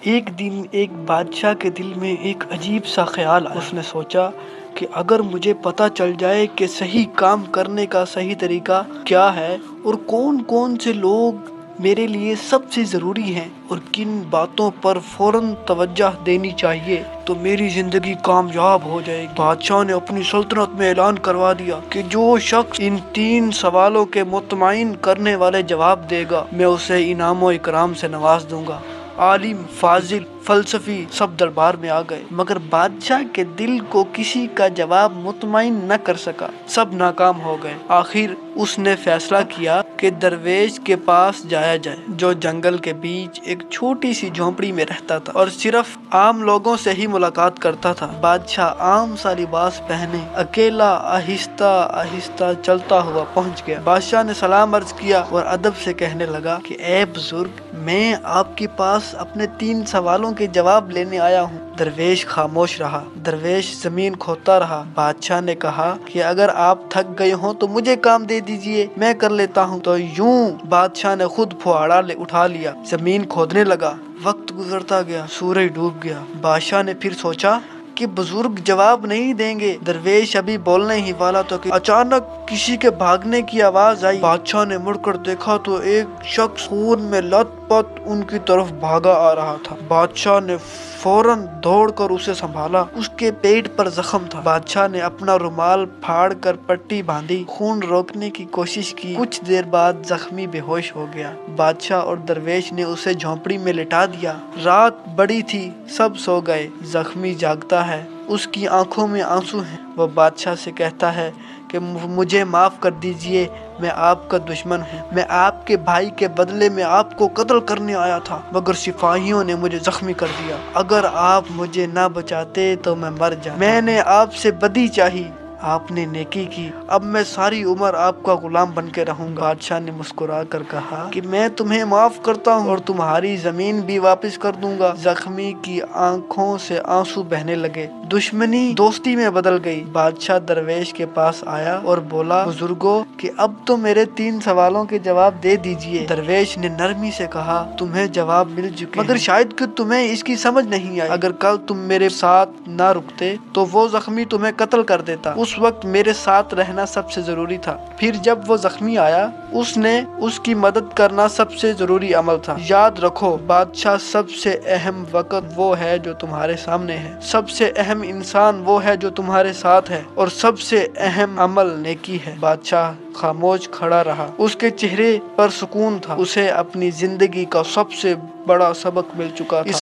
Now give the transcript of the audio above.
ایک دن ایک بادشاہ کے دل میں ایک عجیب سا خیال آیا۔ اس نے سوچا کہ اگر مجھے پتہ چل جائے کہ صحیح کام کرنے کا صحیح طریقہ کیا ہے اور کون کون سے لوگ میرے لیے سب سے ضروری ہیں اور کن باتوں پر فوراً توجہ دینی چاہیے تو میری زندگی کامیاب ہو جائے گی۔ بادشاہ نے اپنی سلطنت میں اعلان کروا دیا کہ جو شخص ان 3 سوالوں کے مطمئن کرنے والے جواب دے گا میں اسے انعام و اکرام سے نواز دوں گا۔ عالم، فاضل، فلسفی سب دربار میں آ گئے، مگر بادشاہ کے دل کو کسی کا جواب مطمئن نہ کر سکا، سب ناکام ہو گئے۔ آخر اس نے فیصلہ کیا کہ درویش کے پاس جایا جائے جو جنگل کے بیچ ایک چھوٹی سی جھونپڑی میں رہتا تھا اور صرف عام لوگوں سے ہی ملاقات کرتا تھا۔ بادشاہ عام سا لباس پہنے اکیلا آہستہ آہستہ چلتا ہوا پہنچ گیا۔ بادشاہ نے سلام عرض کیا اور ادب سے کہنے لگا کہ اے بزرگ، میں آپ کے پاس اپنے 3 سوالوں کے جواب لینے آیا ہوں۔ درویش خاموش رہا، درویش زمین کھودتا رہا۔ بادشاہ نے کہا کہ اگر آپ تھک گئے ہوں تو مجھے کام دے دیجئے، میں کر لیتا ہوں۔ تو یوں بادشاہ نے خود پھواڑا اٹھا لیا، زمین کھودنے لگا۔ وقت گزرتا گیا، سورج ڈوب گیا۔ بادشاہ نے پھر سوچا کہ بزرگ جواب نہیں دیں گے، درویش ابھی بولنے ہی والا تو کہ اچانک کسی کے بھاگنے کی آواز آئی۔ بادشاہ نے مڑ کر دیکھا تو ایک شخص خون میں لت پت ان کی طرف بھاگا آ رہا تھا۔ بادشاہ نے فوراً دوڑ کر اسے سنبھالا، اس کے پیٹ پر زخم تھا۔ بادشاہ نے اپنا رومال پھاڑ کر پٹی باندھی، خون روکنے کی کوشش کی۔ کچھ دیر بعد زخمی بے ہوش ہو گیا۔ بادشاہ اور درویش نے اسے جھونپڑی میں لٹا دیا۔ رات بڑی تھی، سب سو گئے۔ زخمی جاگتا ہے، اس کی آنکھوں میں آنسو ہیں۔ وہ بادشاہ سے کہتا ہے کہ مجھے معاف کر دیجئے، میں آپ کا دشمن ہوں، میں آپ کے بھائی کے بدلے میں آپ کو قتل کرنے آیا تھا، مگر سپاہیوں نے مجھے زخمی کر دیا۔ اگر آپ مجھے نہ بچاتے تو میں مر جاتا۔ میں نے آپ سے بدی چاہی، آپ نے نیکی کی، اب میں ساری عمر آپ کا غلام بن کے رہوں گا۔ بادشاہ نے مسکرا کر کہا کہ میں تمہیں معاف کرتا ہوں اور تمہاری زمین بھی واپس کر دوں گا۔ زخمی کی آنکھوں سے آنسو بہنے لگے، دشمنی دوستی میں بدل گئی۔ بادشاہ درویش کے پاس آیا اور بولا، بزرگوں کہ اب تو میرے 3 سوالوں کے جواب دے دیجئے۔ درویش نے نرمی سے کہا، تمہیں جواب مل چکے مگر شاید کہ تمہیں اس کی سمجھ نہیں آئی۔ اگر کل تم میرے ساتھ نہ رکتے تو وہ زخمی تمہیں قتل کر دیتا۔ اس وقت میرے ساتھ رہنا سب سے ضروری تھا، پھر جب وہ زخمی آیا اس کی مدد کرنا سب سے ضروری عمل تھا۔ یاد رکھو بادشاہ، سب سے اہم وقت وہ ہے جو تمہارے سامنے ہے، سب سے اہم انسان وہ ہے جو تمہارے ساتھ ہے، اور سب سے اہم عمل نیکی ہے۔ بادشاہ خاموش کھڑا رہا، اس کے چہرے پر سکون تھا، اسے اپنی زندگی کا سب سے بڑا سبق مل چکا تھا۔